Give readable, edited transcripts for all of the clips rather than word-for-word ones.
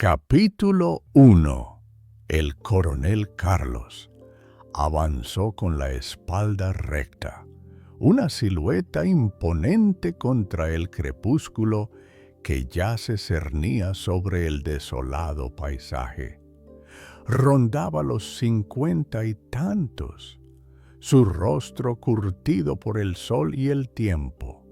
Capítulo 1. El coronel Carlos avanzó con la espalda recta, una silueta imponente contra el crepúsculo que ya se cernía sobre el desolado paisaje. Rondaba los 50 y tantos, su rostro curtido por el sol y el tiempo,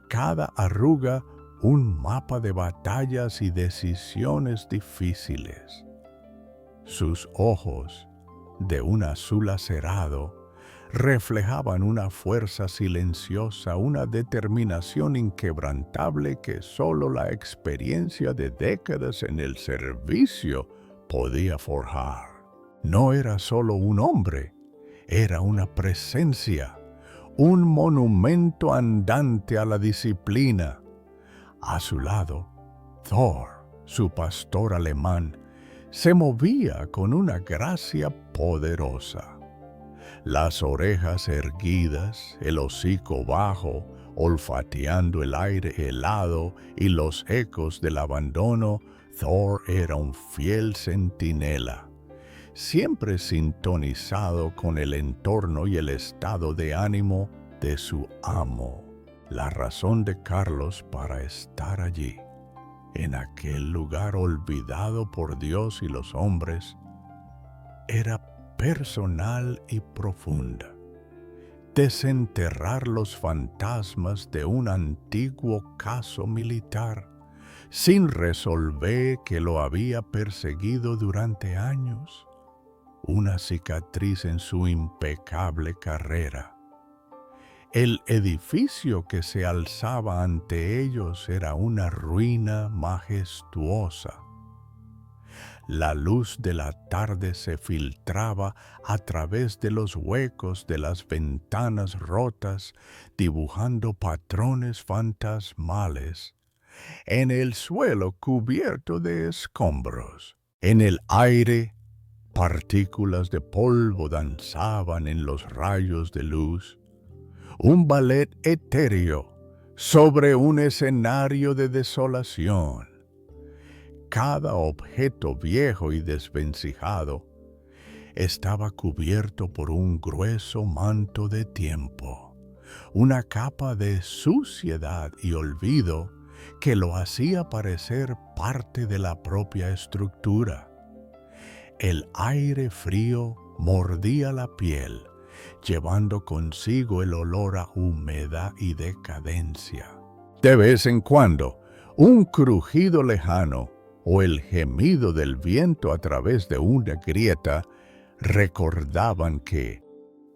cada arruga un mapa de batallas y decisiones difíciles. Sus ojos, de un azul acerado, reflejaban una fuerza silenciosa, una determinación inquebrantable que solo la experiencia de décadas en el servicio podía forjar. No era solo un hombre, era una presencia, un monumento andante a la disciplina. A su lado, Thor, su pastor alemán, se movía con una gracia poderosa. Las orejas erguidas, el hocico bajo, olfateando el aire helado y los ecos del abandono, Thor era un fiel centinela, siempre sintonizado con el entorno y el estado de ánimo de su amo. La razón de Carlos para estar allí, en aquel lugar olvidado por Dios y los hombres, era personal y profunda. Desenterrar los fantasmas de un antiguo caso militar, sin resolver que lo había perseguido durante años, una cicatriz en su impecable carrera. El edificio que se alzaba ante ellos era una ruina majestuosa. La luz de la tarde se filtraba a través de los huecos de las ventanas rotas, dibujando patrones fantasmales en el suelo cubierto de escombros. En el aire, partículas de polvo danzaban en los rayos de luz. Un ballet etéreo sobre un escenario de desolación. Cada objeto viejo y desvencijado estaba cubierto por un grueso manto de tiempo, una capa de suciedad y olvido que lo hacía parecer parte de la propia estructura. El aire frío mordía la piel, llevando consigo el olor a humedad y decadencia. De vez en cuando, un crujido lejano o el gemido del viento a través de una grieta recordaban que,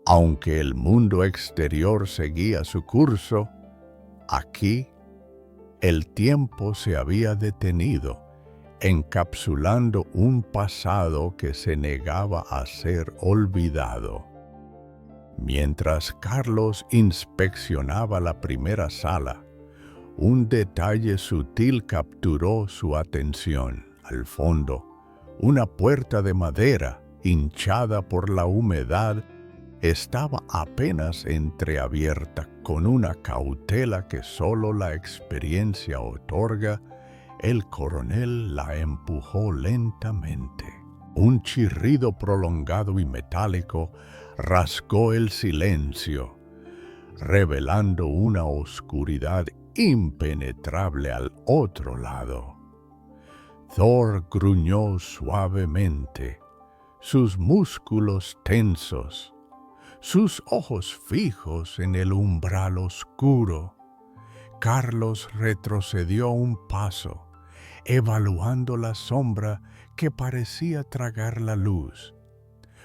aunque el mundo exterior seguía su curso, aquí el tiempo se había detenido, encapsulando un pasado que se negaba a ser olvidado. Mientras Carlos inspeccionaba la primera sala, un detalle sutil capturó su atención. Al fondo, una puerta de madera, hinchada por la humedad, estaba apenas entreabierta. Con una cautela que solo la experiencia otorga, el coronel la empujó lentamente. Un chirrido prolongado y metálico rasgó el silencio, revelando una oscuridad impenetrable al otro lado. Thor gruñó suavemente, sus músculos tensos, sus ojos fijos en el umbral oscuro. Carlos retrocedió un paso, evaluando la sombra que parecía tragar la luz.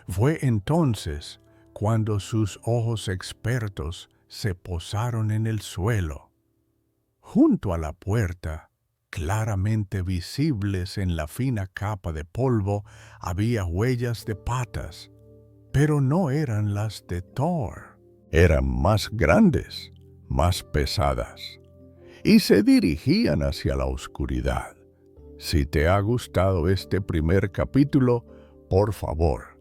Fue entonces cuando sus ojos expertos se posaron en el suelo. Junto a la puerta, claramente visibles en la fina capa de polvo, había huellas de patas, pero no eran las de Thor. Eran más grandes, más pesadas, y se dirigían hacia la oscuridad. Si te ha gustado este primer capítulo, por favor,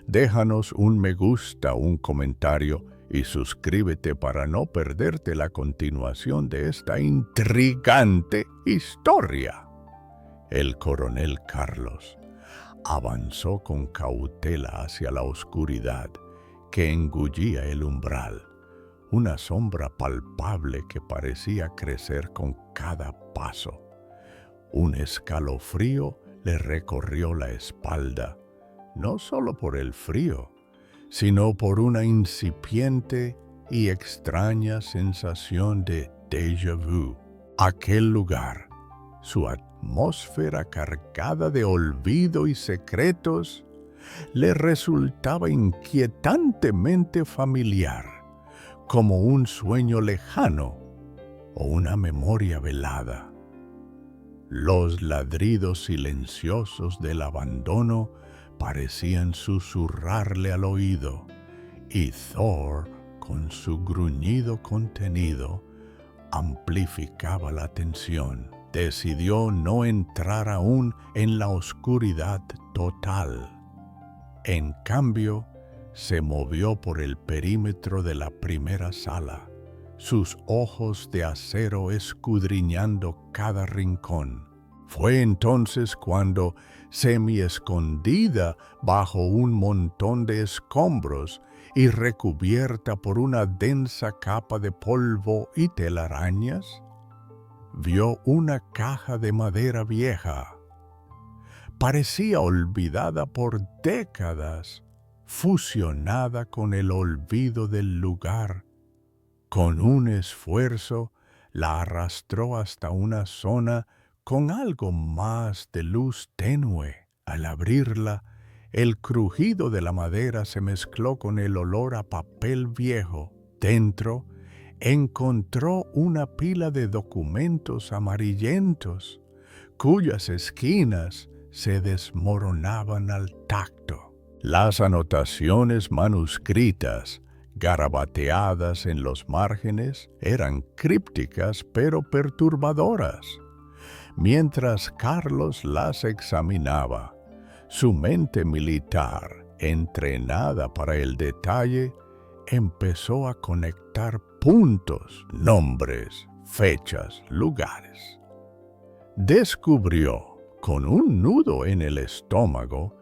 déjanos un me gusta, un comentario y suscríbete para no perderte la continuación de esta intrigante historia. El coronel Carlos avanzó con cautela hacia la oscuridad que engullía el umbral, una sombra palpable que parecía crecer con cada paso. Un escalofrío le recorrió la espalda, no solo por el frío, sino por una incipiente y extraña sensación de déjà vu. Aquel lugar, su atmósfera cargada de olvido y secretos, le resultaba inquietantemente familiar, como un sueño lejano o una memoria velada. Los ladridos silenciosos del abandono parecían susurrarle al oído, y Thor, con su gruñido contenido, amplificaba la tensión. Decidió no entrar aún en la oscuridad total. En cambio, se movió por el perímetro de la primera sala, sus ojos de acero escudriñando cada rincón. Fue entonces cuando, semi-escondida bajo un montón de escombros y recubierta por una densa capa de polvo y telarañas, vio una caja de madera vieja. Parecía olvidada por décadas, fusionada con el olvido del lugar. Con un esfuerzo, la arrastró hasta una zona con algo más de luz tenue. Al abrirla, el crujido de la madera se mezcló con el olor a papel viejo. Dentro, encontró una pila de documentos amarillentos, cuyas esquinas se desmoronaban al tacto. Las anotaciones manuscritas, garabateadas en los márgenes, eran crípticas pero perturbadoras. Mientras Carlos las examinaba, su mente militar, entrenada para el detalle, empezó a conectar puntos, nombres, fechas, lugares. Descubrió, con un nudo en el estómago,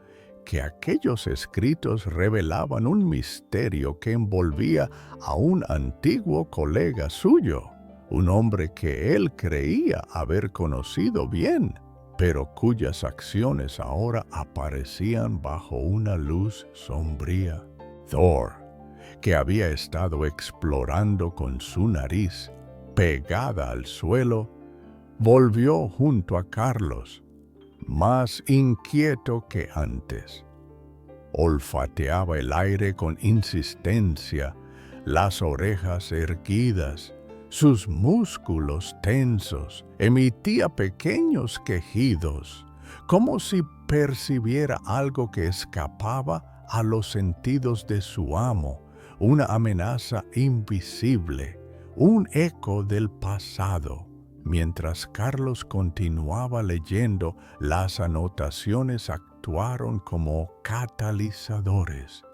que aquellos escritos revelaban un misterio que envolvía a un antiguo colega suyo, un hombre que él creía haber conocido bien, pero cuyas acciones ahora aparecían bajo una luz sombría. Thor, que había estado explorando con su nariz pegada al suelo, volvió junto a Carlos, más inquieto que antes. Olfateaba el aire con insistencia, las orejas erguidas, sus músculos tensos, emitía pequeños quejidos, como si percibiera algo que escapaba a los sentidos de su amo, una amenaza invisible, un eco del pasado. Mientras Carlos continuaba leyendo, las anotaciones actuaron como catalizadores,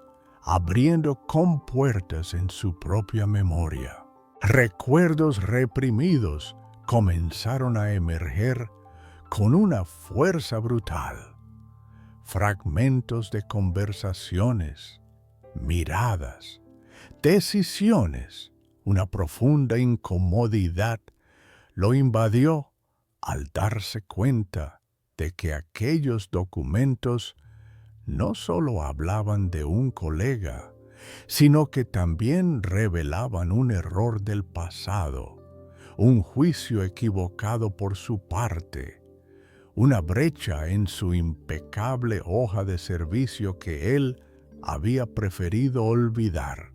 abriendo compuertas en su propia memoria. Recuerdos reprimidos comenzaron a emerger con una fuerza brutal. Fragmentos de conversaciones, miradas, decisiones, una profunda incomodidad lo invadió al darse cuenta de que aquellos documentos no solo hablaban de un colega, sino que también revelaban un error del pasado, un juicio equivocado por su parte, una brecha en su impecable hoja de servicio que él había preferido olvidar,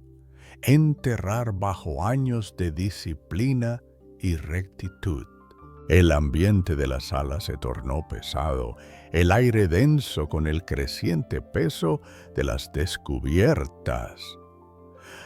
enterrar bajo años de disciplina y rectitud. El ambiente de la sala se tornó pesado, el aire denso con el creciente peso de las descubiertas.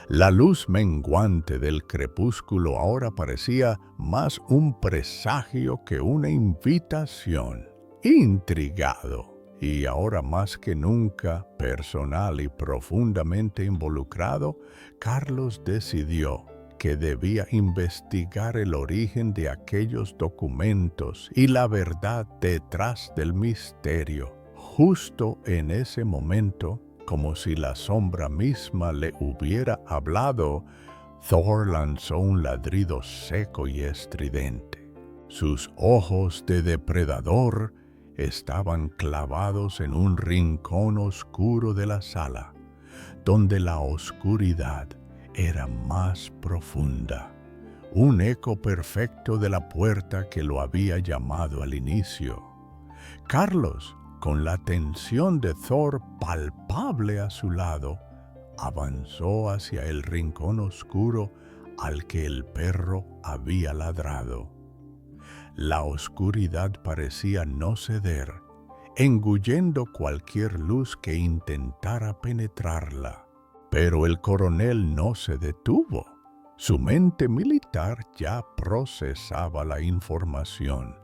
La luz menguante del crepúsculo ahora parecía más un presagio que una invitación. Intrigado, y ahora más que nunca personal y profundamente involucrado, Carlos decidió que debía investigar el origen de aquellos documentos y la verdad detrás del misterio. Justo en ese momento, como si la sombra misma le hubiera hablado, Thor lanzó un ladrido seco y estridente. Sus ojos de depredador estaban clavados en un rincón oscuro de la sala, donde la oscuridad era más profunda. Un eco perfecto de la puerta que lo había llamado al inicio. Carlos, con la tensión de Thor palpable a su lado, avanzó hacia el rincón oscuro al que el perro había ladrado. La oscuridad parecía no ceder, engullendo cualquier luz que intentara penetrarla. Pero el coronel no se detuvo. Su mente militar ya procesaba la información,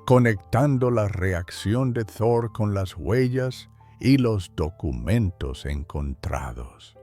conectando la reacción de Thor con las huellas y los documentos encontrados.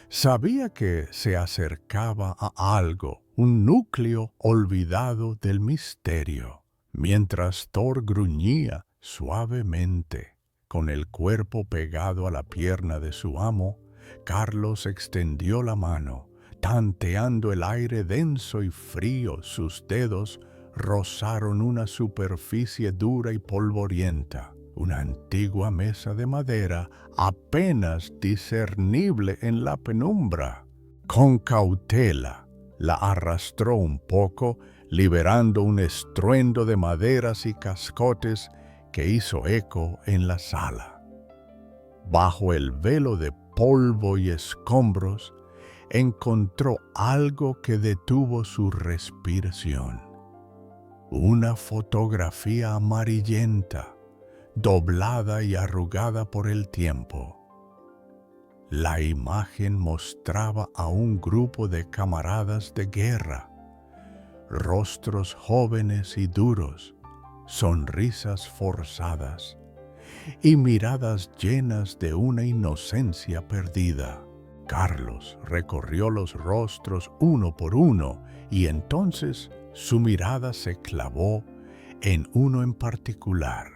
Sabía que se acercaba a algo, un núcleo olvidado del misterio, mientras Thor gruñía suavemente, con el cuerpo pegado a la pierna de su amo. Carlos extendió la mano, tanteando el aire denso y frío. Sus dedos rozaron una superficie dura y polvorienta, una antigua mesa de madera apenas discernible en la penumbra. Con cautela, la arrastró un poco, liberando un estruendo de maderas y cascotes que hizo eco en la sala. Bajo el velo de polvo y escombros, encontró algo que detuvo su respiración. Una fotografía amarillenta, doblada y arrugada por el tiempo. La imagen mostraba a un grupo de camaradas de guerra, rostros jóvenes y duros, sonrisas forzadas y miradas llenas de una inocencia perdida. Carlos recorrió los rostros uno por uno y entonces su mirada se clavó en uno en particular.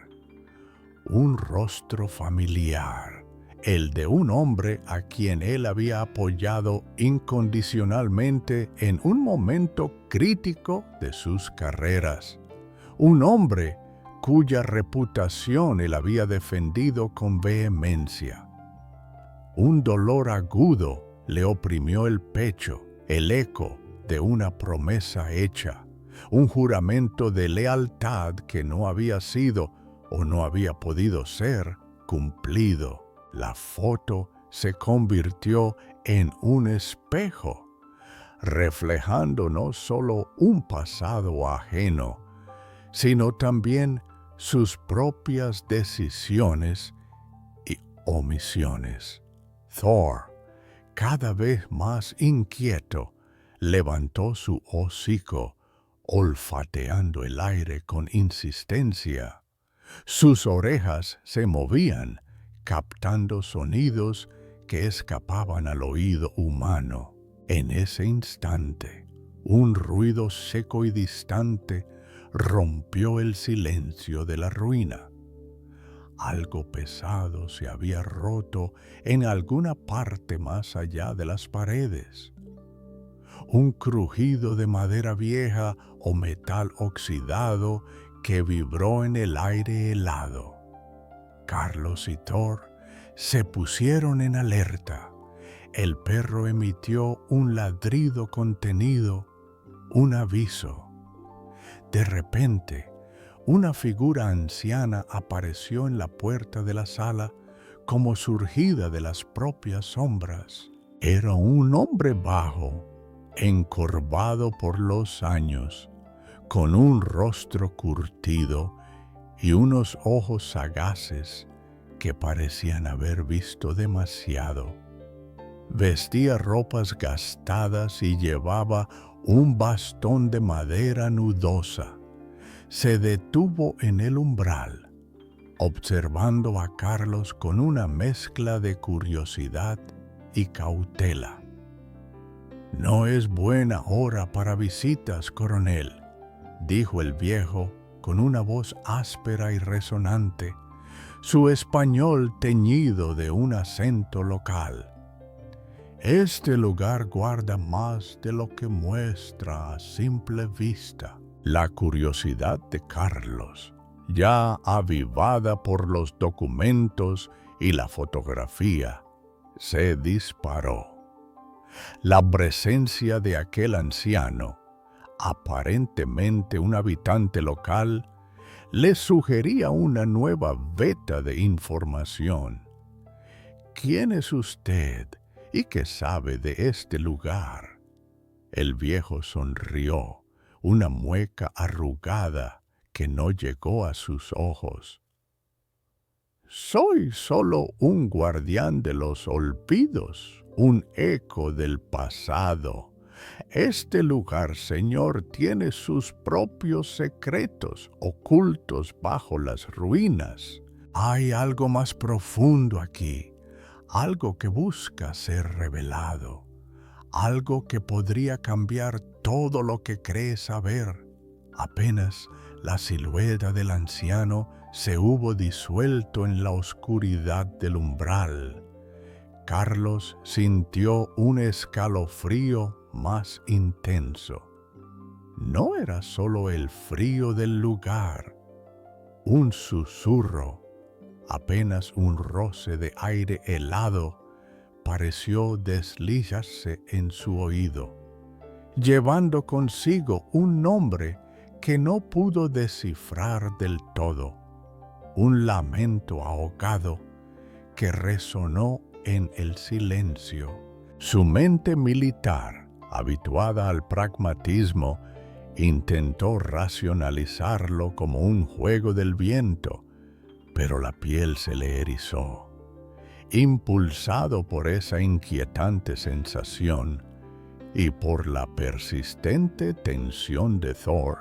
Un rostro familiar, el de un hombre a quien él había apoyado incondicionalmente en un momento crítico de sus carreras. Un hombre cuya reputación él había defendido con vehemencia. Un dolor agudo le oprimió el pecho, el eco de una promesa hecha, un juramento de lealtad que no había sido o no había podido ser cumplido. La foto se convirtió en un espejo, reflejando no solo un pasado ajeno, sino también sus propias decisiones y omisiones. Thor, cada vez más inquieto, levantó su hocico, olfateando el aire con insistencia. Sus orejas se movían, captando sonidos que escapaban al oído humano. En ese instante, un ruido seco y distante rompió el silencio de la ruina. Algo pesado se había roto en alguna parte más allá de las paredes. Un crujido de madera vieja o metal oxidado que vibró en el aire helado. Carlos y Thor se pusieron en alerta. El perro emitió un ladrido contenido, un aviso. De repente, una figura anciana apareció en la puerta de la sala como surgida de las propias sombras. Era un hombre bajo, encorvado por los años, con un rostro curtido y unos ojos sagaces que parecían haber visto demasiado. Vestía ropas gastadas y llevaba un bastón de madera nudosa. Se detuvo en el umbral, observando a Carlos con una mezcla de curiosidad y cautela. No es buena hora para visitas, coronel, dijo el viejo con una voz áspera y resonante, su español teñido de un acento local. Este lugar guarda más de lo que muestra a simple vista. La curiosidad de Carlos, ya avivada por los documentos y la fotografía, se disparó. La presencia de aquel anciano, aparentemente un habitante local, le sugería una nueva veta de información. ¿Quién es usted y qué sabe de este lugar? El viejo sonrió, una mueca arrugada que no llegó a sus ojos. Soy solo un guardián de los olvidos, un eco del pasado. Este lugar, señor, tiene sus propios secretos ocultos bajo las ruinas. Hay algo más profundo aquí, algo que busca ser revelado, algo que podría cambiar todo lo que cree saber. Apenas la silueta del anciano se hubo disuelto en la oscuridad del umbral, Carlos sintió un escalofrío más intenso. No era solo el frío del lugar, un susurro, apenas un roce de aire helado, pareció deslizarse en su oído, llevando consigo un nombre que no pudo descifrar del todo, un lamento ahogado que resonó en el silencio. Su mente militar, habituada al pragmatismo, intentó racionalizarlo como un juego del viento, pero la piel se le erizó. Impulsado por esa inquietante sensación y por la persistente tensión de Thor,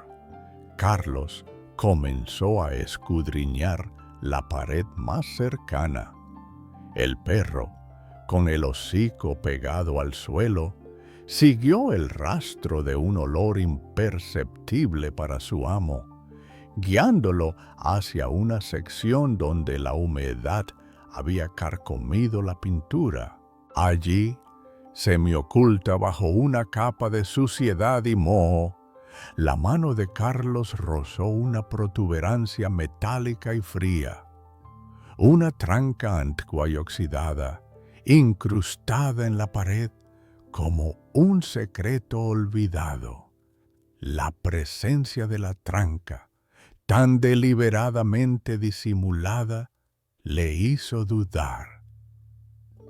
Carlos comenzó a escudriñar la pared más cercana. El perro, con el hocico pegado al suelo, siguió el rastro de un olor imperceptible para su amo, guiándolo hacia una sección donde la humedad había carcomido la pintura. Allí, semioculta bajo una capa de suciedad y moho, la mano de Carlos rozó una protuberancia metálica y fría, una tranca antigua y oxidada, incrustada en la pared como un secreto olvidado. La presencia de la tranca, tan deliberadamente disimulada, le hizo dudar.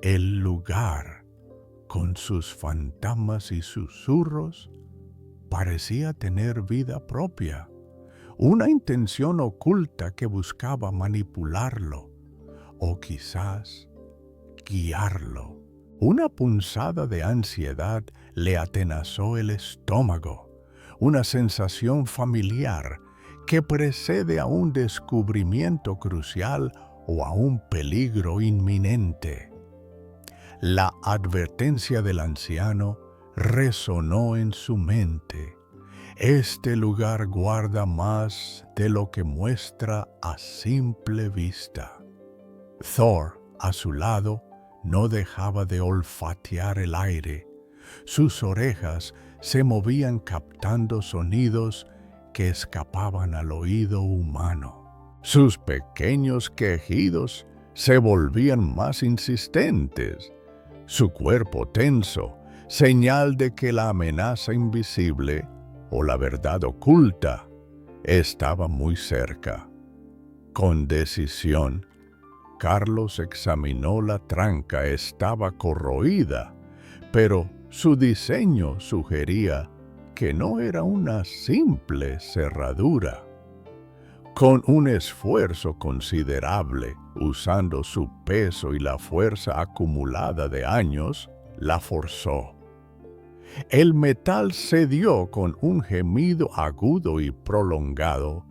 El lugar, con sus fantasmas y susurros, parecía tener vida propia, una intención oculta que buscaba manipularlo, o quizás guiarlo. Una punzada de ansiedad le atenazó el estómago, una sensación familiar que precede a un descubrimiento crucial o a un peligro inminente. La advertencia del anciano resonó en su mente. Este lugar guarda más de lo que muestra a simple vista. Thor, a su lado, no dejaba de olfatear el aire. Sus orejas se movían captando sonidos que escapaban al oído humano. Sus pequeños quejidos se volvían más insistentes. Su cuerpo tenso, señal de que la amenaza invisible o la verdad oculta estaba muy cerca. Con decisión, Carlos examinó la tranca. Estaba corroída, pero su diseño sugería que no era una simple cerradura. Con un esfuerzo considerable, usando su peso y la fuerza acumulada de años, la forzó. El metal cedió con un gemido agudo y prolongado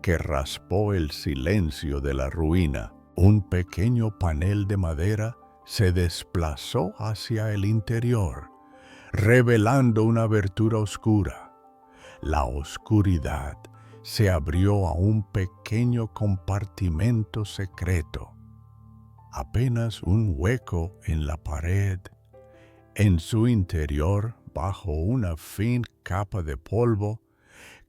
que raspó el silencio de la ruina. Un pequeño panel de madera se desplazó hacia el interior, revelando una abertura oscura. La oscuridad se abrió a un pequeño compartimento secreto, apenas un hueco en la pared. En su interior, bajo una fina capa de polvo,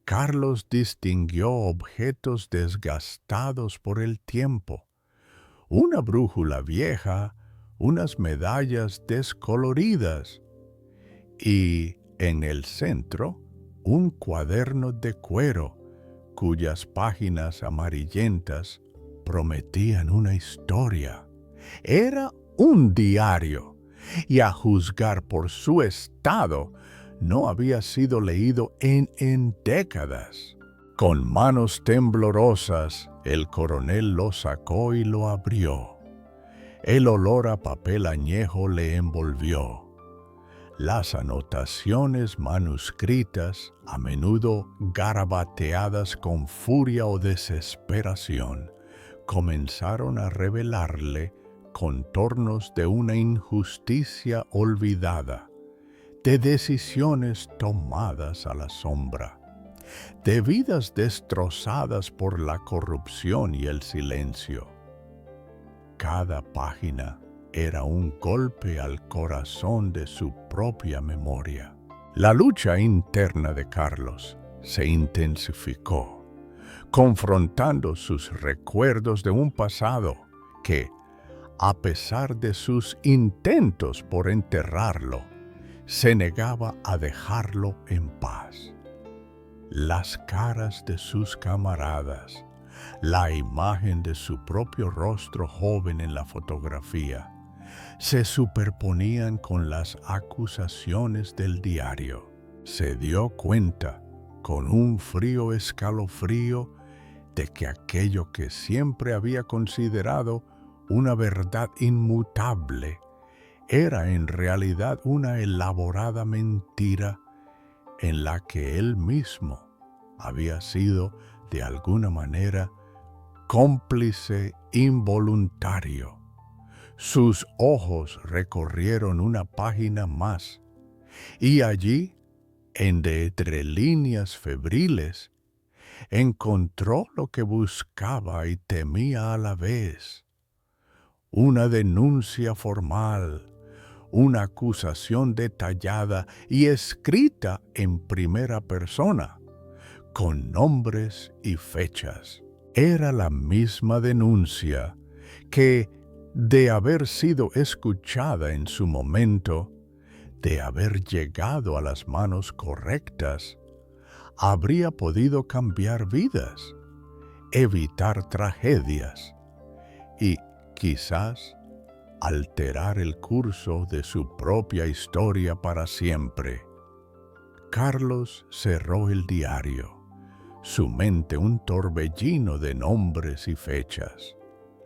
Carlos distinguió objetos desgastados por el tiempo, una brújula vieja, unas medallas descoloridas y, en el centro, un cuaderno de cuero cuyas páginas amarillentas prometían una historia. Era un diario, y a juzgar por su estado, no había sido leído en décadas. Con manos temblorosas, el coronel lo sacó y lo abrió. El olor a papel añejo le envolvió. Las anotaciones manuscritas, a menudo garabateadas con furia o desesperación, comenzaron a revelarle contornos de una injusticia olvidada, de decisiones tomadas a la sombra, de vidas destrozadas por la corrupción y el silencio. Cada página era un golpe al corazón de su propia memoria. La lucha interna de Carlos se intensificó, confrontando sus recuerdos de un pasado que, a pesar de sus intentos por enterrarlo, se negaba a dejarlo en paz. Las caras de sus camaradas, la imagen de su propio rostro joven en la fotografía, se superponían con las acusaciones del diario. Se dio cuenta, con un frío escalofrío, de que aquello que siempre había considerado una verdad inmutable era en realidad una elaborada mentira en la que él mismo había sido, de alguna manera, cómplice involuntario. Sus ojos recorrieron una página más, y allí, entre líneas febriles, encontró lo que buscaba y temía a la vez: una denuncia formal, una acusación detallada y escrita en primera persona, con nombres y fechas. Era la misma denuncia que, de haber sido escuchada en su momento, de haber llegado a las manos correctas, habría podido cambiar vidas, evitar tragedias y, quizás, alterar el curso de su propia historia para siempre. Carlos cerró el diario, su mente un torbellino de nombres y fechas.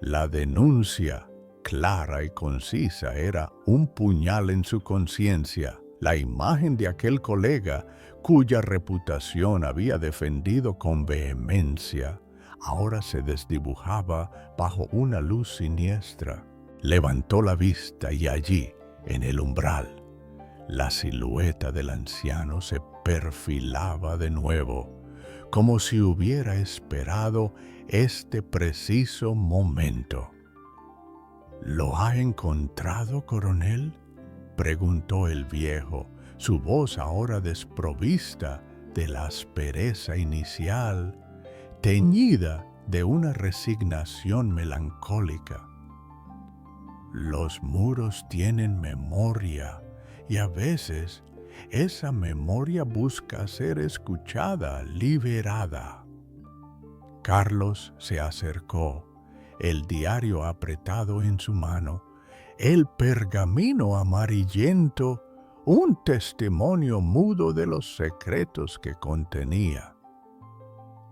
La denuncia, clara y concisa, era un puñal en su conciencia. La imagen de aquel colega, cuya reputación había defendido con vehemencia, ahora se desdibujaba bajo una luz siniestra. Levantó la vista y allí, en el umbral, la silueta del anciano se perfilaba de nuevo, como si hubiera esperado este preciso momento. ¿Lo ha encontrado, coronel?, preguntó el viejo, su voz ahora desprovista de la aspereza inicial, teñida de una resignación melancólica. Los muros tienen memoria, y a veces esa memoria busca ser escuchada, liberada. Carlos se acercó, el diario apretado en su mano, el pergamino amarillento, un testimonio mudo de los secretos que contenía.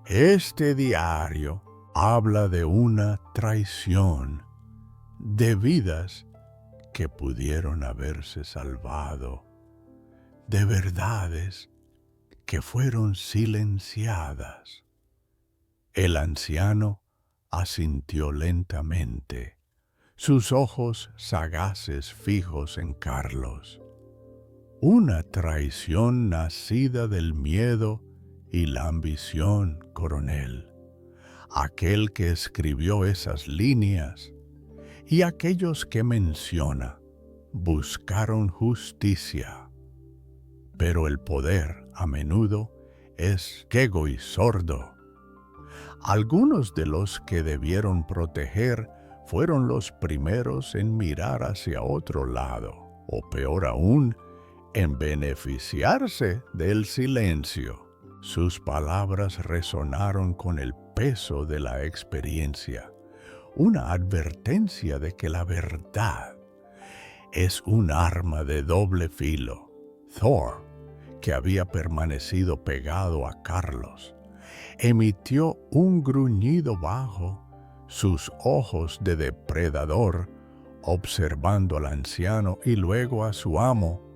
Este diario habla de una traición, de vidas que pudieron haberse salvado, de verdades que fueron silenciadas. El anciano asintió lentamente, sus ojos sagaces fijos en Carlos. Una traición nacida del miedo y la ambición, coronel. Aquel que escribió esas líneas y aquellos que menciona buscaron justicia. Pero el poder, a menudo, es ciego y sordo. Algunos de los que debieron proteger fueron los primeros en mirar hacia otro lado, o peor aún, en beneficiarse del silencio. Sus palabras resonaron con el peso de la experiencia, una advertencia de que la verdad es un arma de doble filo. Thor, que había permanecido pegado a Carlos, emitió un gruñido bajo, sus ojos de depredador, observando al anciano y luego a su amo,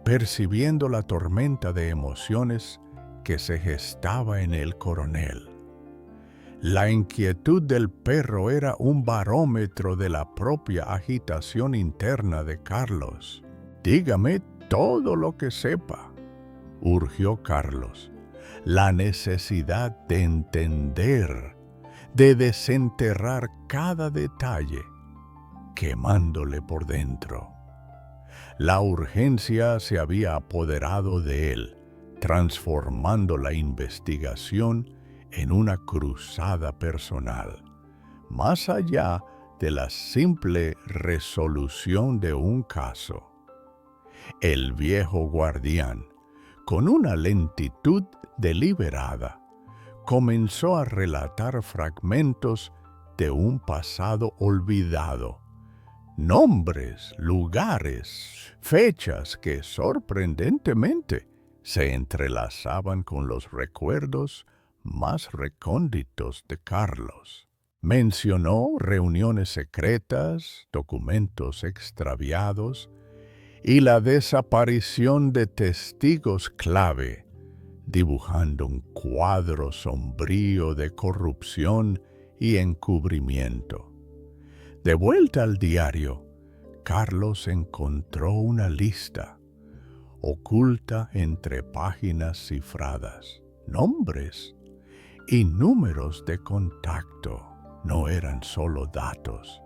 percibiendo la tormenta de emociones que se gestaba en el coronel. La inquietud del perro era un barómetro de la propia agitación interna de Carlos. «Dígame todo lo que sepa», urgió Carlos. La necesidad de entender, de desenterrar cada detalle, quemándole por dentro. La urgencia se había apoderado de él, transformando la investigación en una cruzada personal, más allá de la simple resolución de un caso. El viejo guardián, con una lentitud deliberada, comenzó a relatar fragmentos de un pasado olvidado, nombres, lugares, fechas que sorprendentemente se entrelazaban con los recuerdos más recónditos de Carlos. Mencionó reuniones secretas, documentos extraviados y la desaparición de testigos clave, dibujando un cuadro sombrío de corrupción y encubrimiento. De vuelta al diario, Carlos encontró una lista, oculta entre páginas cifradas, nombres y números de contacto. No eran solo datos,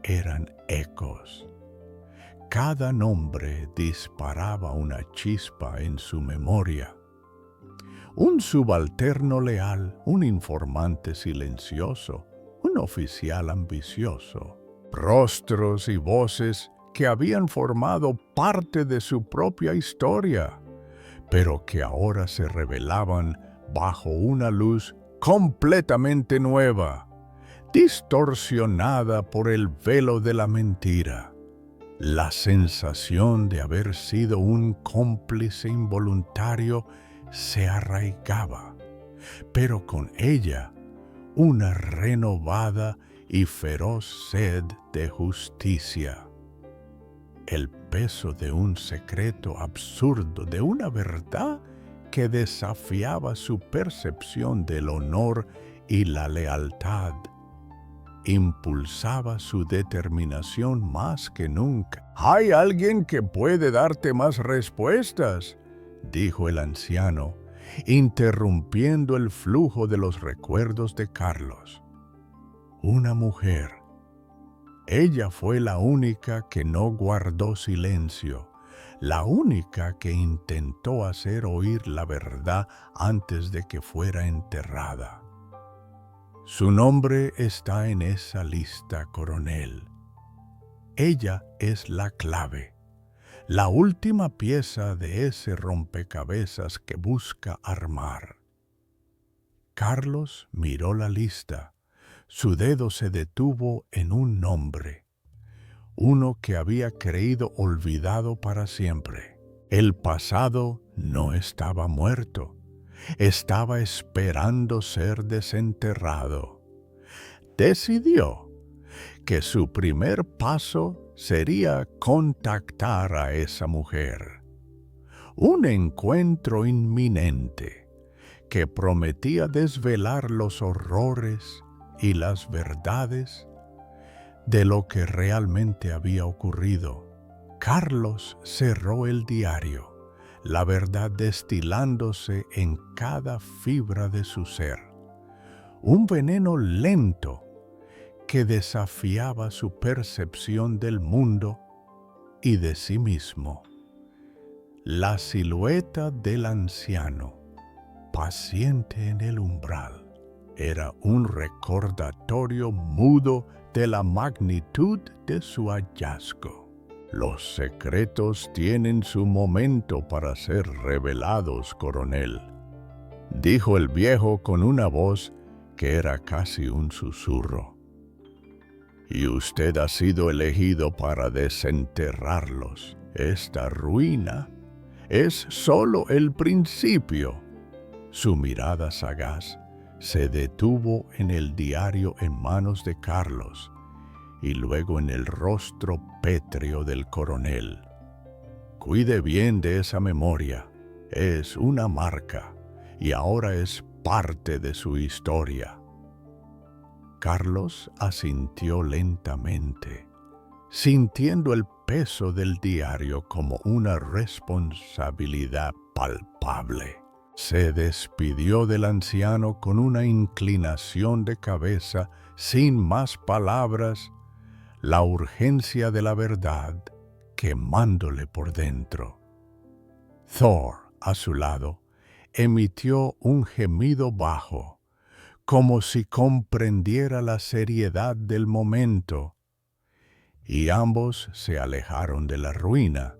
eran ecos. Cada nombre disparaba una chispa en su memoria. Un subalterno leal, un informante silencioso, un oficial ambicioso. Rostros y voces que habían formado parte de su propia historia, pero que ahora se revelaban bajo una luz completamente nueva, distorsionada por el velo de la mentira. La sensación de haber sido un cómplice involuntario se arraigaba, pero con ella una renovada y feroz sed de justicia. El peso de un secreto absurdo, de una verdad que desafiaba su percepción del honor y la lealtad, impulsaba su determinación más que nunca. «Hay alguien que puede darte más respuestas», dijo el anciano, interrumpiendo el flujo de los recuerdos de Carlos. Una mujer. Ella fue la única que no guardó silencio, la única que intentó hacer oír la verdad antes de que fuera enterrada. Su nombre está en esa lista, coronel. Ella es la clave, la última pieza de ese rompecabezas que busca armar. Carlos miró la lista. Su dedo se detuvo en un nombre, uno que había creído olvidado para siempre. El pasado no estaba muerto, estaba esperando ser desenterrado. Decidió que su primer paso sería contactar a esa mujer. Un encuentro inminente que prometía desvelar los horrores y las verdades de lo que realmente había ocurrido. Carlos cerró el diario, la verdad destilándose en cada fibra de su ser. Un veneno lento que desafiaba su percepción del mundo y de sí mismo. La silueta del anciano, paciente en el umbral, era un recordatorio mudo de la magnitud de su hallazgo. Los secretos tienen su momento para ser revelados, coronel, dijo el viejo con una voz que era casi un susurro. Y usted ha sido elegido para desenterrarlos. Esta ruina es solo el principio. Su mirada sagaz se detuvo en el diario en manos de Carlos y luego en el rostro pétreo del coronel. Cuide bien de esa memoria. Es una marca y ahora es parte de su historia. Carlos asintió lentamente, sintiendo el peso del diario como una responsabilidad palpable. Se despidió del anciano con una inclinación de cabeza sin más palabras, la urgencia de la verdad quemándole por dentro. Thor, a su lado, emitió un gemido bajo, como si comprendiera la seriedad del momento, y ambos se alejaron de la ruina,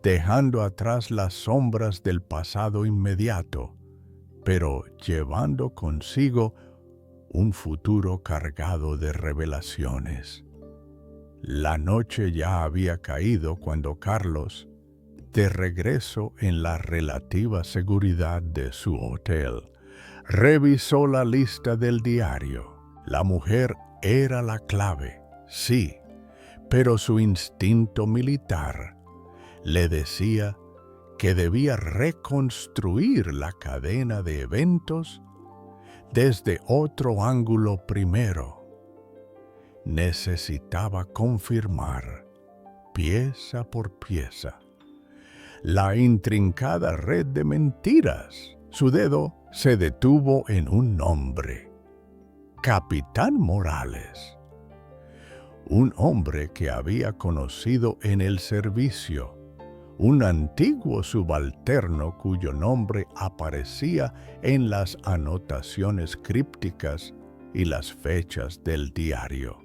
dejando atrás las sombras del pasado inmediato, pero llevando consigo un futuro cargado de revelaciones. La noche ya había caído cuando Carlos, de regreso en la relativa seguridad de su hotel, revisó la lista del diario. La mujer era la clave, sí, pero su instinto militar le decía que debía reconstruir la cadena de eventos desde otro ángulo primero. Necesitaba confirmar, pieza por pieza, la intrincada red de mentiras. Su dedo se detuvo en un nombre: Capitán Morales. Un hombre que había conocido en el servicio, un antiguo subalterno cuyo nombre aparecía en las anotaciones crípticas y las fechas del diario.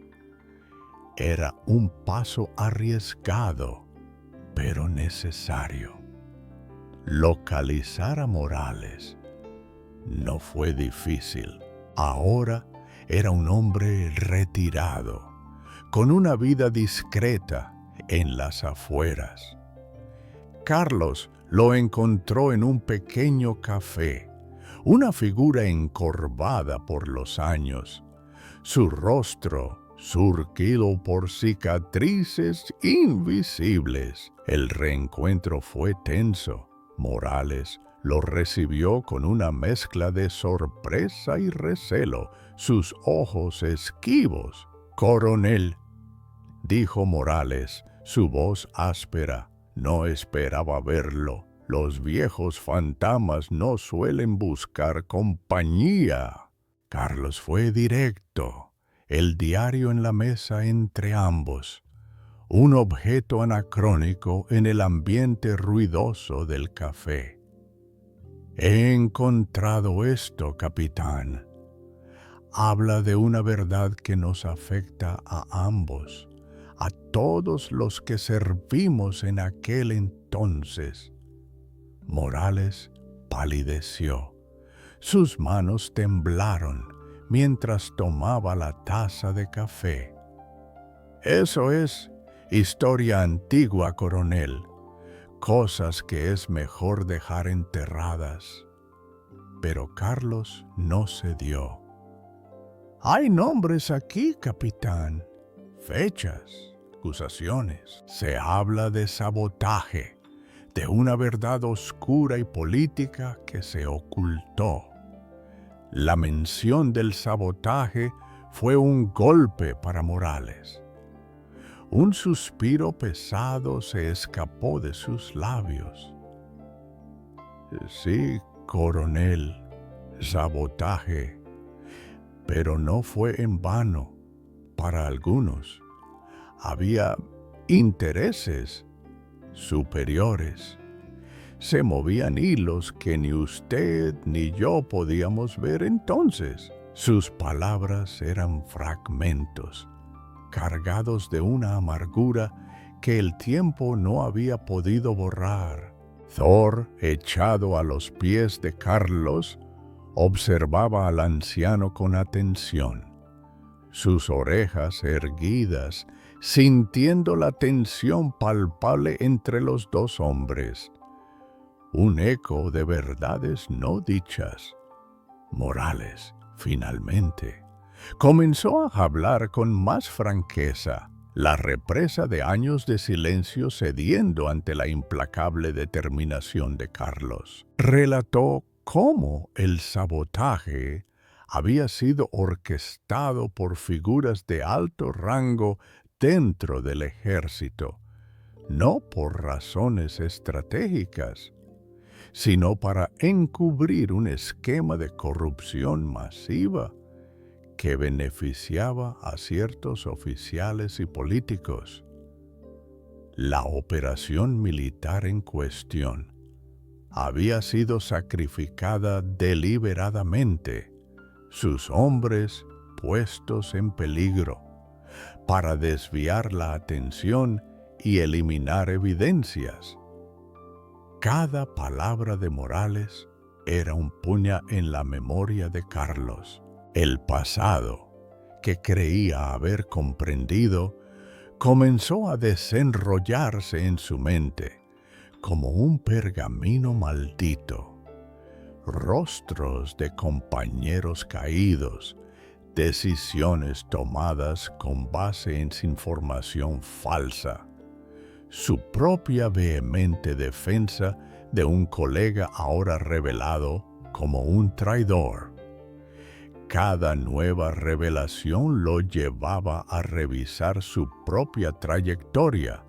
Era un paso arriesgado, pero necesario. Localizar a Morales no fue difícil. Ahora era un hombre retirado, con una vida discreta en las afueras. Carlos lo encontró en un pequeño café, una figura encorvada por los años, su rostro surquido por cicatrices invisibles. El reencuentro fue tenso. Morales lo recibió con una mezcla de sorpresa y recelo, sus ojos esquivos. «Coronel», dijo Morales, su voz áspera. «No esperaba verlo. Los viejos fantasmas no suelen buscar compañía». Carlos fue directo, el diario en la mesa entre ambos, un objeto anacrónico en el ambiente ruidoso del café. «He encontrado esto, capitán. Habla de una verdad que nos afecta a ambos, a todos los que servimos en aquel entonces». Morales palideció. Sus manos temblaron mientras tomaba la taza de café. «Eso es historia antigua, coronel. Cosas que es mejor dejar enterradas». Pero Carlos no cedió. «Hay nombres aquí, capitán. Fechas, acusaciones. Se habla de sabotaje, de una verdad oscura y política que se ocultó. La mención del sabotaje fue un golpe para Morales. Un suspiro pesado se escapó de sus labios. Sí, coronel, sabotaje, pero no fue en vano. Para algunos había intereses superiores. Se movían hilos que ni usted ni yo podíamos ver entonces. Sus palabras eran fragmentos, cargados de una amargura que el tiempo no había podido borrar. Thor, echado a los pies de Carlos, observaba al anciano con atención, sus orejas erguidas, sintiendo la tensión palpable entre los dos hombres. Un eco de verdades no dichas. Morales, finalmente, comenzó a hablar con más franqueza, la represa de años de silencio cediendo ante la implacable determinación de Carlos. Relató cómo el sabotaje había sido orquestado por figuras de alto rango dentro del ejército, no por razones estratégicas, sino para encubrir un esquema de corrupción masiva que beneficiaba a ciertos oficiales y políticos. La operación militar en cuestión había sido sacrificada deliberadamente, sus hombres puestos en peligro, para desviar la atención y eliminar evidencias. Cada palabra de Morales era un puñal en la memoria de Carlos. El pasado, que creía haber comprendido, comenzó a desenrollarse en su mente como un pergamino maldito. Rostros de compañeros caídos, decisiones tomadas con base en información falsa, su propia vehemente defensa de un colega ahora revelado como un traidor. Cada nueva revelación lo llevaba a revisar su propia trayectoria,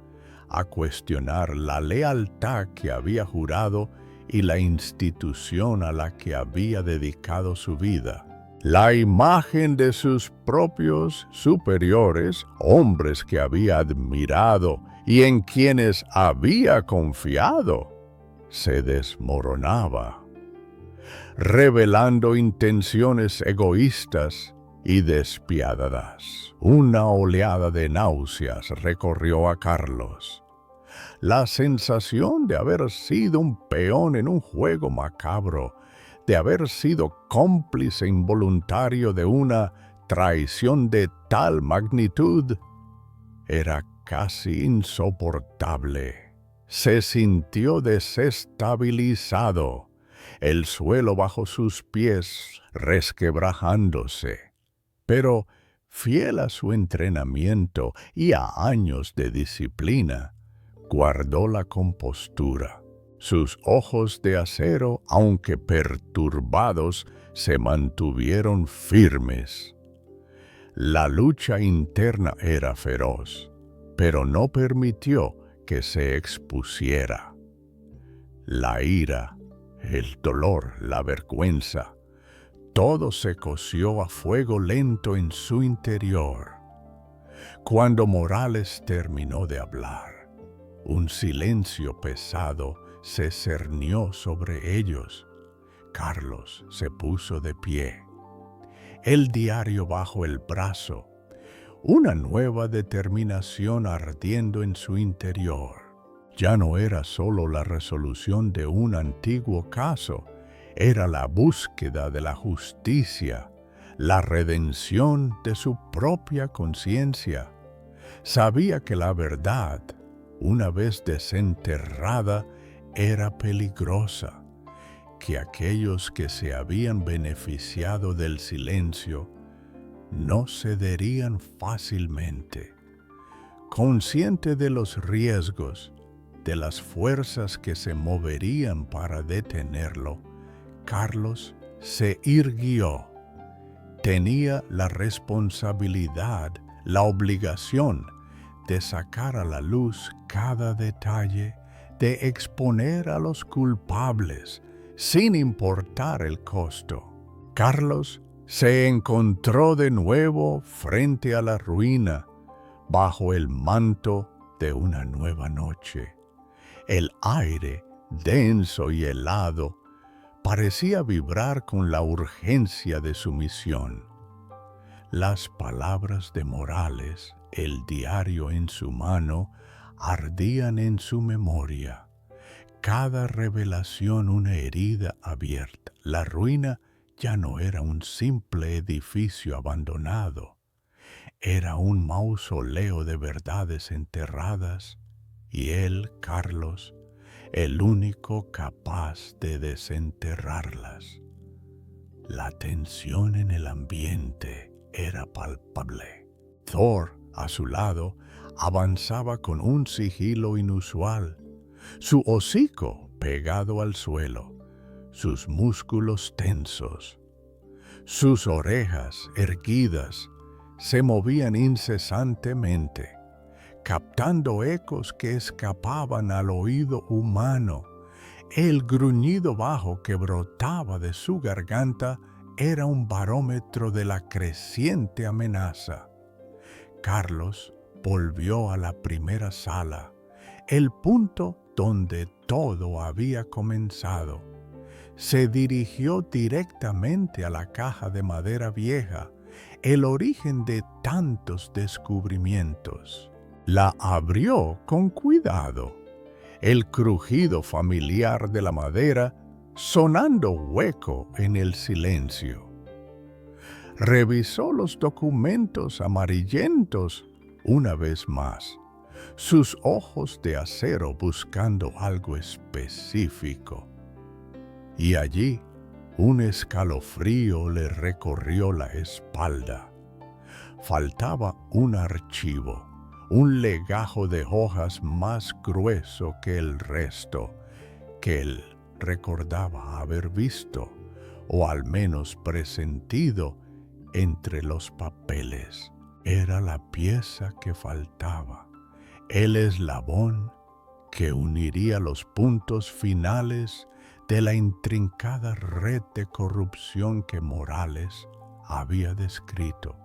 a cuestionar la lealtad que había jurado y la institución a la que había dedicado su vida. La imagen de sus propios superiores, hombres que había admirado y en quienes había confiado, se desmoronaba, revelando intenciones egoístas y despiadadas. Una oleada de náuseas recorrió a Carlos. La sensación de haber sido un peón en un juego macabro, de haber sido cómplice involuntario de una traición de tal magnitud, era casi insoportable. Se sintió desestabilizado, el suelo bajo sus pies resquebrajándose. Pero, fiel a su entrenamiento y a años de disciplina, guardó la compostura. Sus ojos de acero, aunque perturbados, se mantuvieron firmes. La lucha interna era feroz, pero no permitió que se expusiera. La ira, el dolor, la vergüenza, todo se coció a fuego lento en su interior. Cuando Morales terminó de hablar, un silencio pesado se cernió sobre ellos. Carlos se puso de pie, el diario bajo el brazo, una nueva determinación ardiendo en su interior. Ya no era solo la resolución de un antiguo caso, era la búsqueda de la justicia, la redención de su propia conciencia. Sabía que la verdad, una vez desenterrada, era peligrosa, que aquellos que se habían beneficiado del silencio no cederían fácilmente. Consciente de los riesgos, de las fuerzas que se moverían para detenerlo, Carlos se irguió. Tenía la responsabilidad, la obligación de sacar a la luz cada detalle, de exponer a los culpables sin importar el costo. Carlos se encontró de nuevo frente a la ruina, bajo el manto de una nueva noche. El aire, denso y helado, parecía vibrar con la urgencia de su misión. Las palabras de Morales, el diario en su mano, ardían en su memoria. Cada revelación una herida abierta. La ruina ya no era un simple edificio abandonado. Era un mausoleo de verdades enterradas, y él, Carlos, el único capaz de desenterrarlas. La tensión en el ambiente era palpable. Thor, a su lado, avanzaba con un sigilo inusual, su hocico pegado al suelo, sus músculos tensos. Sus orejas erguidas se movían incesantemente, captando ecos que escapaban al oído humano. El gruñido bajo que brotaba de su garganta era un barómetro de la creciente amenaza. Carlos volvió a la primera sala, el punto donde todo había comenzado. Se dirigió directamente a la caja de madera vieja, el origen de tantos descubrimientos. La abrió con cuidado, el crujido familiar de la madera sonando hueco en el silencio. Revisó los documentos amarillentos una vez más, sus ojos de acero buscando algo específico. Y allí un escalofrío le recorrió la espalda. Faltaba un archivo, un legajo de hojas más grueso que el resto, que él recordaba haber visto, o al menos presentido, entre los papeles. Era la pieza que faltaba, el eslabón que uniría los puntos finales de la intrincada red de corrupción que Morales había descrito.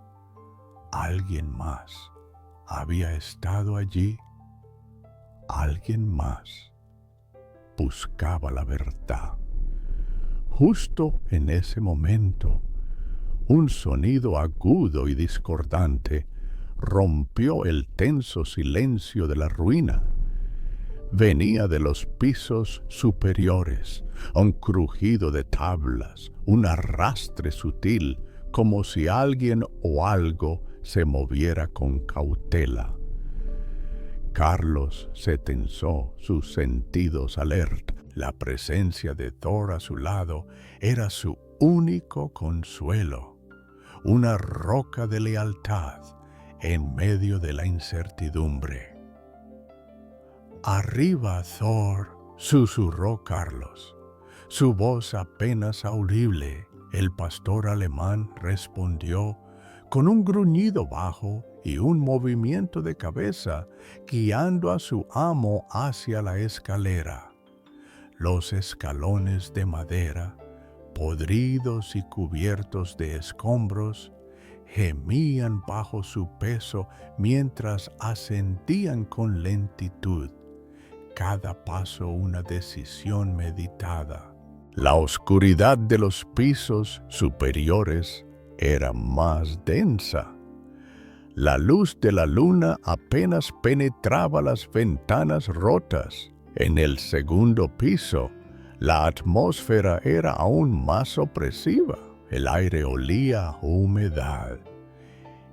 Alguien más había estado allí. Alguien más buscaba la verdad. Justo en ese momento, un sonido agudo y discordante rompió el tenso silencio de la ruina. Venía de los pisos superiores, un crujido de tablas, un arrastre sutil, como si alguien o algo se moviera con cautela. Carlos se tensó, sus sentidos alerta. La presencia de Thor a su lado era su único consuelo, una roca de lealtad en medio de la incertidumbre. «Arriba, Thor», susurró Carlos. Su voz apenas audible. El pastor alemán respondió con un gruñido bajo y un movimiento de cabeza, guiando a su amo hacia la escalera. Los escalones de madera, podridos y cubiertos de escombros, gemían bajo su peso mientras ascendían con lentitud. Cada paso una decisión meditada. La oscuridad de los pisos superiores era más densa. La luz de la luna apenas penetraba las ventanas rotas. En el segundo piso, la atmósfera era aún más opresiva. El aire olía a humedad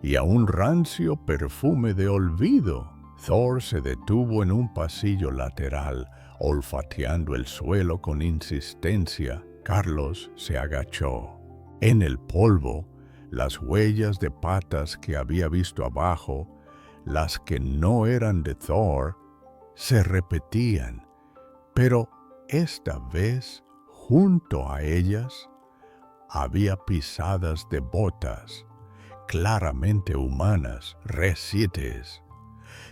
y a un rancio perfume de olvido. Thor se detuvo en un pasillo lateral, olfateando el suelo con insistencia. Carlos se agachó. En el polvo, las huellas de patas que había visto abajo, las que no eran de Thor, se repetían, pero esta vez, junto a ellas, había pisadas de botas, claramente humanas, recientes.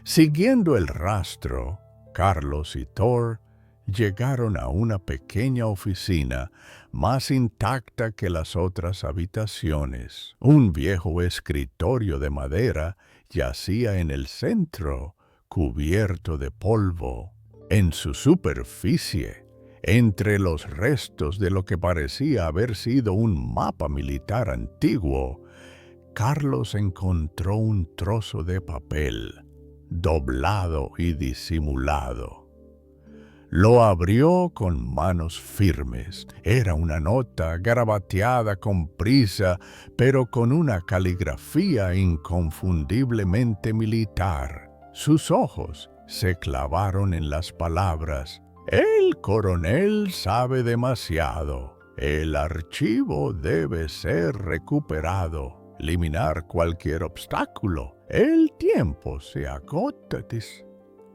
Siguiendo el rastro, Carlos y Thor llegaron a una pequeña oficina más intacta que las otras habitaciones. Un viejo escritorio de madera yacía en el centro, cubierto de polvo. En su superficie, entre los restos de lo que parecía haber sido un mapa militar antiguo, Carlos encontró un trozo de papel, doblado y disimulado. Lo abrió con manos firmes. Era una nota garabateada con prisa, pero con una caligrafía inconfundiblemente militar. Sus ojos se clavaron en las palabras. El coronel sabe demasiado. El archivo debe ser recuperado. Eliminar cualquier obstáculo. El tiempo se agota.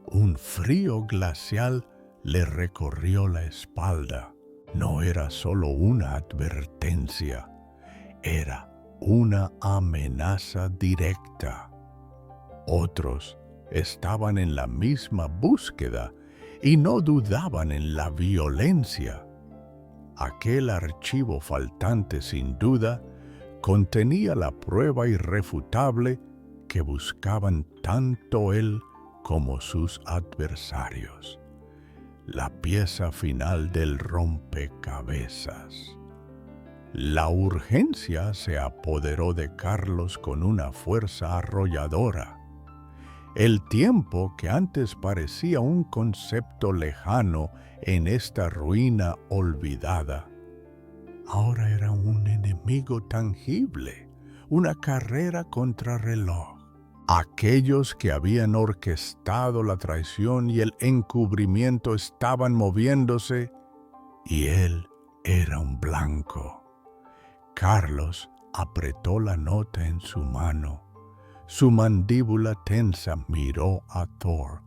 Un frío glacial le recorrió la espalda. No era solo una advertencia, era una amenaza directa. Otros estaban en la misma búsqueda y no dudaban en la violencia. Aquel archivo faltante, sin duda, contenía la prueba irrefutable que buscaban tanto él como sus adversarios. La pieza final del rompecabezas. La urgencia se apoderó de Carlos con una fuerza arrolladora. El tiempo, que antes parecía un concepto lejano en esta ruina olvidada, ahora era un enemigo tangible, una carrera contrarreloj. Aquellos que habían orquestado la traición y el encubrimiento estaban moviéndose, y él era un blanco. Carlos apretó la nota en su mano. Su mandíbula tensa miró a Thor,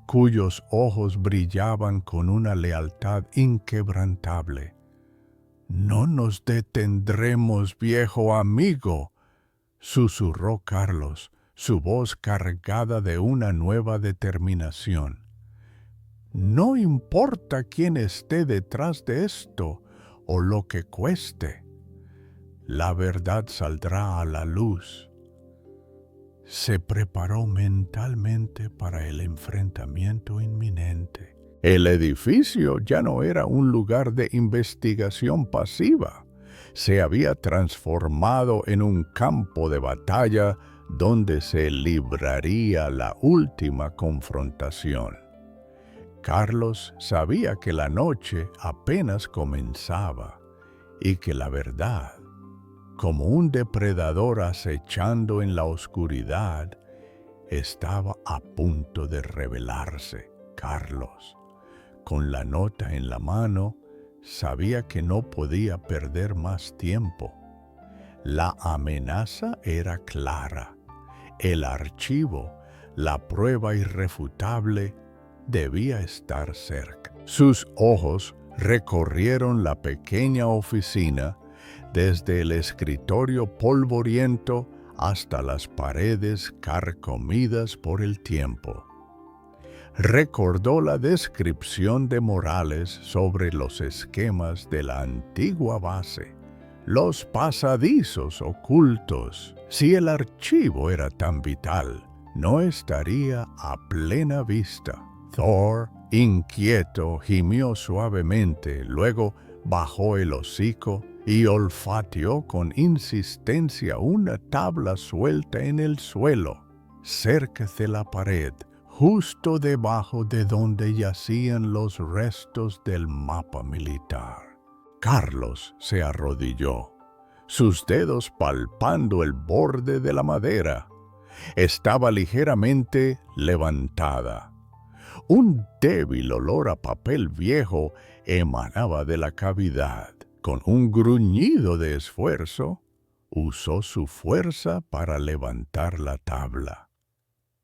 cuyos ojos brillaban con una lealtad inquebrantable. «No nos detendremos, viejo amigo», susurró Carlos, su voz cargada de una nueva determinación. «No importa quién esté detrás de esto o lo que cueste, la verdad saldrá a la luz». Se preparó mentalmente para el enfrentamiento inminente. El edificio ya no era un lugar de investigación pasiva. Se había transformado en un campo de batalla donde se libraría la última confrontación. Carlos sabía que la noche apenas comenzaba y que la verdad, como un depredador acechando en la oscuridad, estaba a punto de revelarse. Carlos, con la nota en la mano, sabía que no podía perder más tiempo. La amenaza era clara. El archivo, la prueba irrefutable, debía estar cerca. Sus ojos recorrieron la pequeña oficina, desde el escritorio polvoriento hasta las paredes carcomidas por el tiempo. Recordó la descripción de Morales sobre los esquemas de la antigua base, los pasadizos ocultos. Si el archivo era tan vital, no estaría a plena vista. Thor, inquieto, gimió suavemente, luego bajó el hocico y olfateó con insistencia una tabla suelta en el suelo, cerca de la pared, justo debajo de donde yacían los restos del mapa militar. Carlos se arrodilló, sus dedos palpando el borde de la madera. Estaba ligeramente levantada. Un débil olor a papel viejo emanaba de la cavidad. Con un gruñido de esfuerzo, usó su fuerza para levantar la tabla.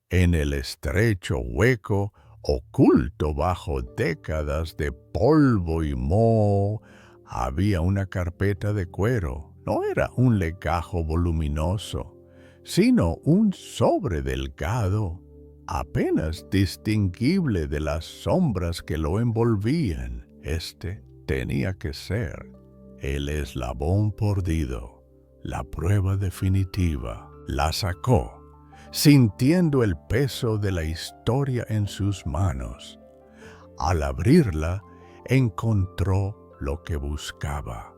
En el estrecho hueco, oculto bajo décadas de polvo y moho, había una carpeta de cuero. No era un legajo voluminoso, sino un sobre delgado, apenas distinguible de las sombras que lo envolvían. Este tenía que ser el eslabón perdido, la prueba definitiva. La sacó, sintiendo el peso de la historia en sus manos. Al abrirla, encontró lo que buscaba.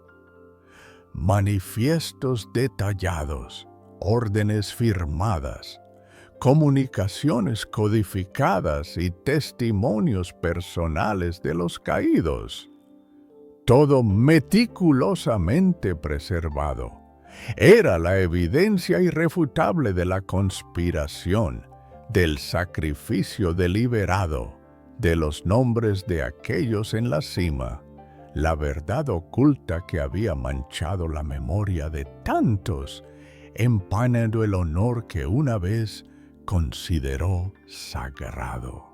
Manifiestos detallados, órdenes firmadas, comunicaciones codificadas y testimonios personales de los caídos. Todo meticulosamente preservado. Era la evidencia irrefutable de la conspiración, del sacrificio deliberado, de los nombres de aquellos en la cima, la verdad oculta que había manchado la memoria de tantos, empañando el honor que una vez consideró sagrado.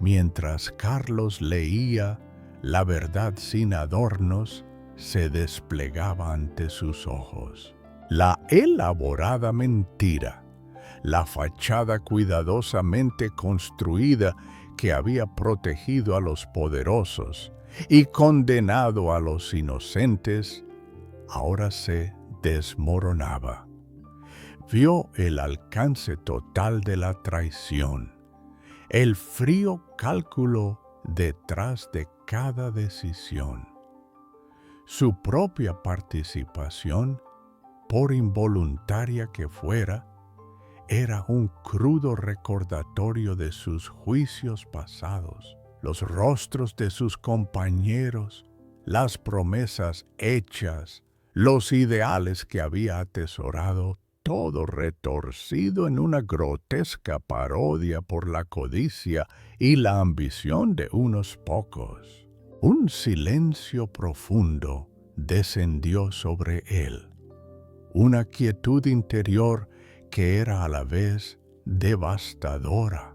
Mientras Carlos leía, la verdad sin adornos se desplegaba ante sus ojos. La elaborada mentira, la fachada cuidadosamente construida que había protegido a los poderosos y condenado a los inocentes, ahora se desmoronaba. Vio el alcance total de la traición, el frío cálculo detrás de cada decisión. Su propia participación, por involuntaria que fuera, era un crudo recordatorio de sus juicios pasados, los rostros de sus compañeros, las promesas hechas, los ideales que había atesorado, todo retorcido en una grotesca parodia por la codicia y la ambición de unos pocos. Un silencio profundo descendió sobre él, una quietud interior que era a la vez devastadora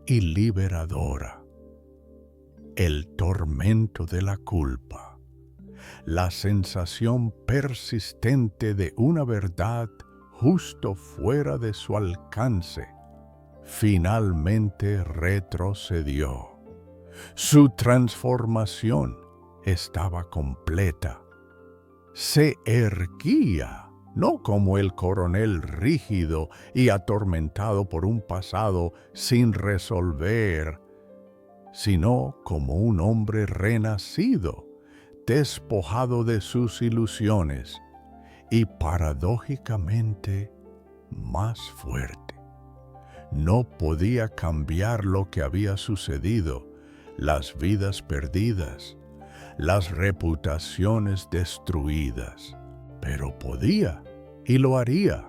y liberadora. El tormento de la culpa, la sensación persistente de una verdad justo fuera de su alcance, finalmente retrocedió. Su transformación estaba completa. Se erguía, no como el coronel rígido y atormentado por un pasado sin resolver, sino como un hombre renacido, despojado de sus ilusiones y paradójicamente más fuerte. No podía cambiar lo que había sucedido, las vidas perdidas, las reputaciones destruidas, pero podía, y lo haría,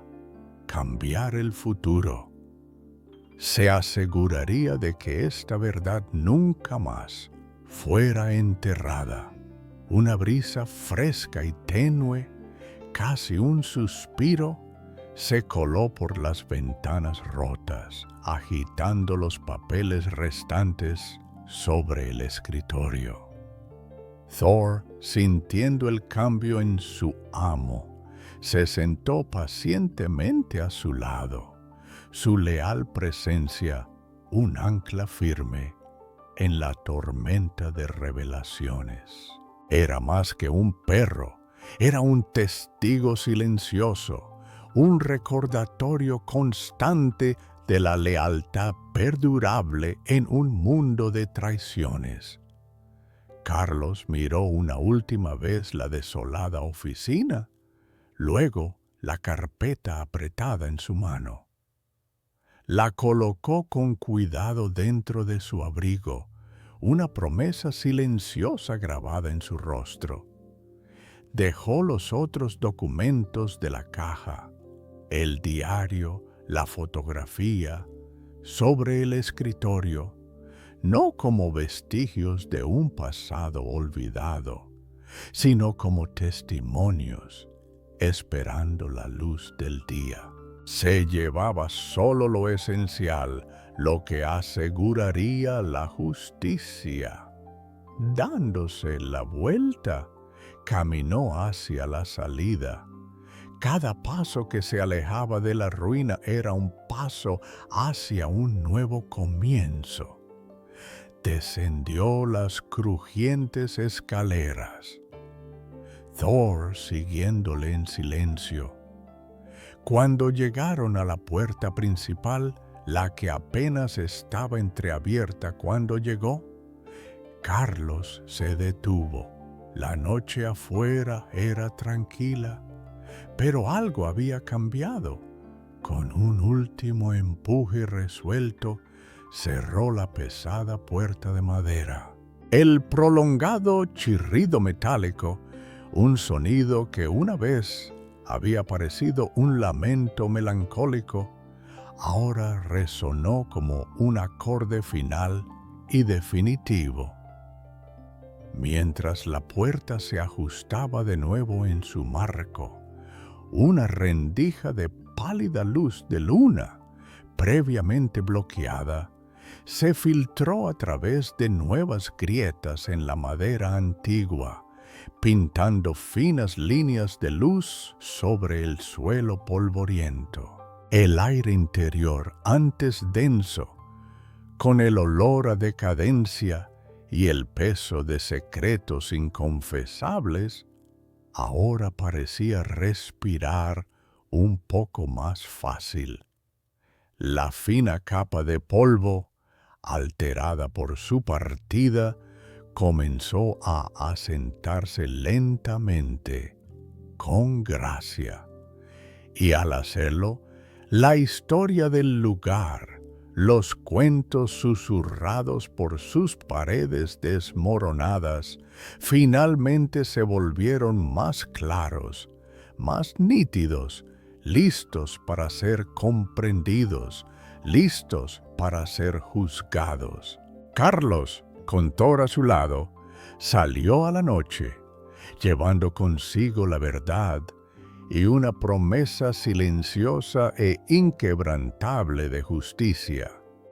cambiar el futuro. Se aseguraría de que esta verdad nunca más fuera enterrada. Una brisa fresca y tenue, casi un suspiro, se coló por las ventanas rotas, agitando los papeles restantes sobre el escritorio. Thor, sintiendo el cambio en su amo, se sentó pacientemente a su lado, su leal presencia un ancla firme en la tormenta de revelaciones. Era más que un perro, era un testigo silencioso, un recordatorio constante de la lealtad perdurable en un mundo de traiciones. Carlos miró una última vez la desolada oficina, luego la carpeta apretada en su mano. La colocó con cuidado dentro de su abrigo, una promesa silenciosa grabada en su rostro. Dejó los otros documentos de la caja, el diario, la fotografía, sobre el escritorio, no como vestigios de un pasado olvidado, sino como testimonios, esperando la luz del día. Se llevaba solo lo esencial, lo que aseguraría la justicia. Dándose la vuelta, caminó hacia la salida, Cada paso que se alejaba de la ruina era un paso hacia un nuevo comienzo. Descendió las crujientes escaleras, Thor siguiéndole en silencio. Cuando llegaron a la puerta principal, la que apenas estaba entreabierta cuando llegó, Carlos se detuvo. La noche afuera era tranquila, pero algo había cambiado. Con un último empuje resuelto, cerró la pesada puerta de madera. El prolongado chirrido metálico, un sonido que una vez había parecido un lamento melancólico, ahora resonó como un acorde final y definitivo. Mientras la puerta se ajustaba de nuevo en su marco, una rendija de pálida luz de luna, previamente bloqueada, se filtró a través de nuevas grietas en la madera antigua, pintando finas líneas de luz sobre el suelo polvoriento. El aire interior, antes denso, con el olor a decadencia y el peso de secretos inconfesables, ahora parecía respirar un poco más fácil. La fina capa de polvo, alterada por su partida, comenzó a asentarse lentamente, con gracia. Y al hacerlo, la historia del lugar, los cuentos susurrados por sus paredes desmoronadas, finalmente se volvieron más claros, más nítidos, listos para ser comprendidos, listos para ser juzgados. Carlos, con Thor a su lado, salió a la noche, llevando consigo la verdad y una promesa silenciosa e inquebrantable de justicia.